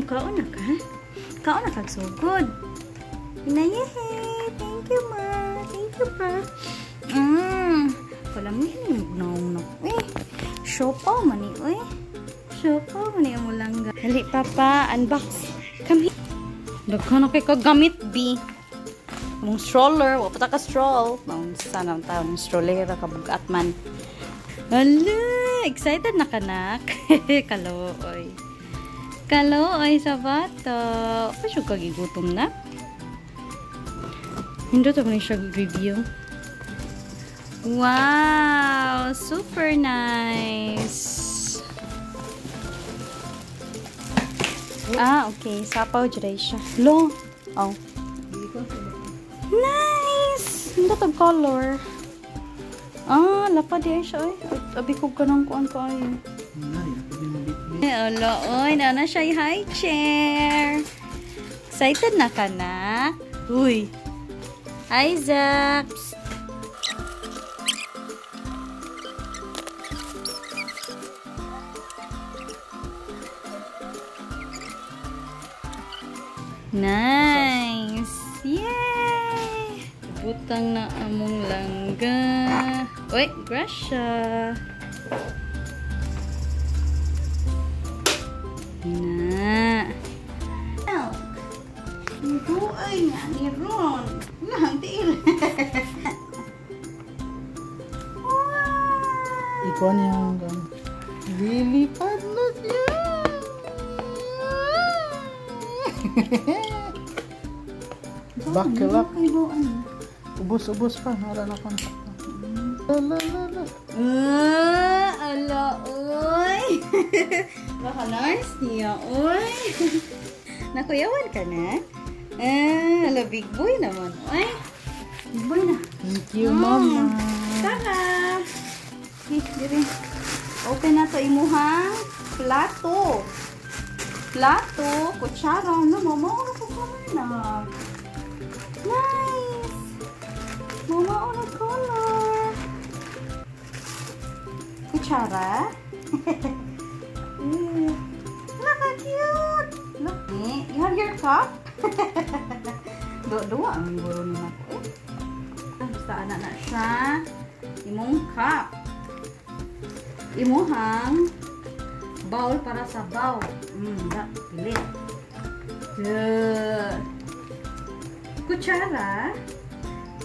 Kaon na ka? Kaon na kag so good. Inayehe. Thank you, ma. Thank you, pa. Palami ni naong na. Siopaw man ni, oy. Siopaw man ni mo langga. Dali, papa. Unbox. Come here. Daghan na kay kagamit, B. Mong stroller. Wala pa ka stroll. Mong sana ang taon. Strollera kabugat man. Hala. Excited na kanak. Kalooy. Kalooy sa bata. Pa siya kagigutom na? Hindi ito na siya review. Wow! Super nice! Okay. Sapaw dyan siya. Lo! Oh. Nice! Hindi ito color. Lapad yan siya. Abikog ka ng kuan ko ay. Olo, oy. Na siya yung high chair. Excited na ka na? Uy! Isaac! Nice! Yay! Butang na among langga. Uy, grasya. Na. Ito ay nga ni Ron. Lang, tiil. Wow! Ikaw niya hanggang. Lilipad na siya. Bakilak. Ubus-ubus pa. Nara na pa. Ala, oy. Baka nice niya, oy. Nakuyawan ka na? Ala, big boy naman, oy. Big boy na. Thank you, mama. Tara. Dire. Open na to imuhang plato. Plato, kutsara. Ano, mama, ano po na? Nice. Mama, ano color? Kutsara. Look how cute. Look, you have your cup? Dua ang guro ni Mako. Basta anak na siya. Imong cup. Imuhang bowl para sa bowl. Pilit. Kutsara.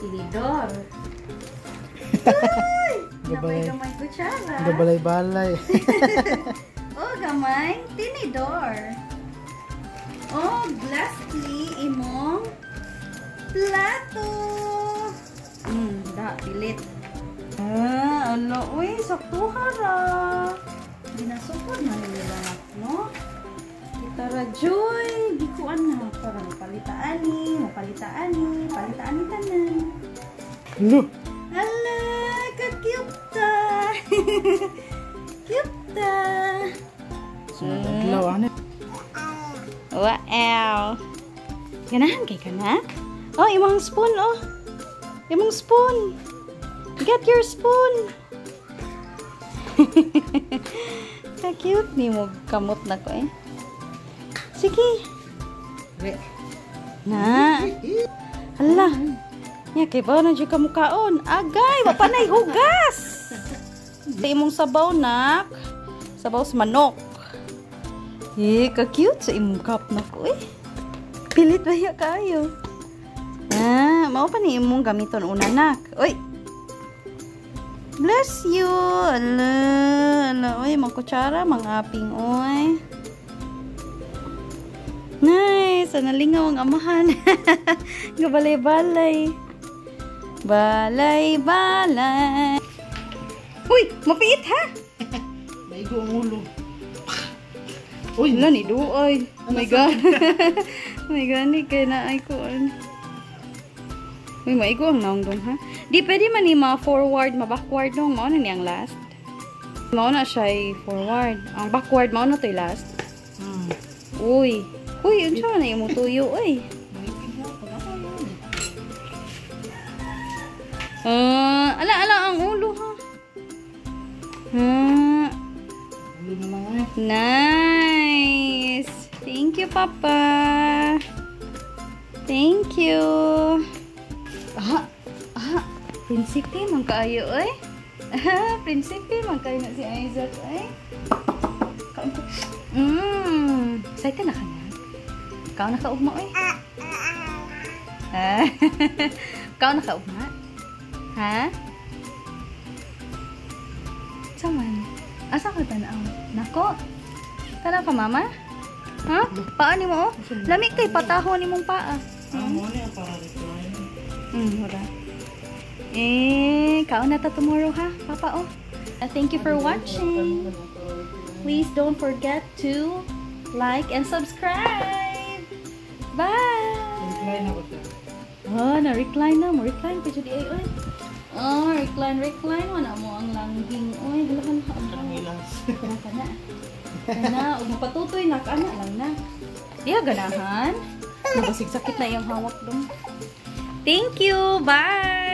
Tinidor. Uy! Gamay-gamay kutsara. Gabalay-balay. Oh, gamay. Tinidor. Oh, lastly, imong plato. Pilit. Ano, uy, saktuha ra. Ginasukod na nila, no? Tara, Joy. Gikuan na. Para mapalitaan ni tanan. Look. Ala, ka-cute ta. Cute ta. Adlaw, ano? Wow. Ganahan kay ka na? Oh, imong spoon, oh. Imong spoon. Get your spoon. Ka-cute ni mo kamot na ko eh. Sige. Na. Hala. Nya kay ba na jud ka mukaon? Agay, wa pa nay hugas. Di imong sabaw nak. Sabaw sa manok. Ka-cute sa imong cup na ko eh. Pilit ba ya kayo? Mao pa ni imong gamiton una nak. Oy. Bless you. Ala, oy, mga kutsara, mga aping, oy. Nice. Nalingaw ang amahan. Gabalay-balay. Balay-balay. Uy, mapiit ha? Naigo ang ulo. Uy, wala ni Duoy. Oh my God. Oh my God, ni kaya na ay ko. Uy, maigo ang naong dong ha? Di pwede man ni ma-forward, ma-backward dong. Mao na niyang last. Mao na siya forward. Ang backward, mao na to last. Uy. Uy, yun siya na yung tuyo, uy. Ala, ang ulo ha. Nice. Thank you Papa. Thank you. Prinsipe man kaayo oy. Prinsipe man kaayo na si Isaac oy. Excited na ka na? Ikaw nakaugma oy. Ikaw nakaugma? Ha? Saman? Asa ka tanaw? Nako? Tanaw ka mama? Ha? Paa ni mo oh? Lamig kay pataho ni mong paa. Mo ni ang para-recline. Wala. Kaon na ta tomorrow ha, Papa oh. Thank you for watching. Please don't forget to like and subscribe. Bye. Recline ako siya. Na-recline na. Mo-recline pa siya di ay oy. Recline. Wala mo ang langging. Oy, dalakan ka. Ang ilas. Kana, ug mapatutoy na kana lang na. Diya ganahan. Nabasig sakit na yung hawak dong. Thank you. Bye.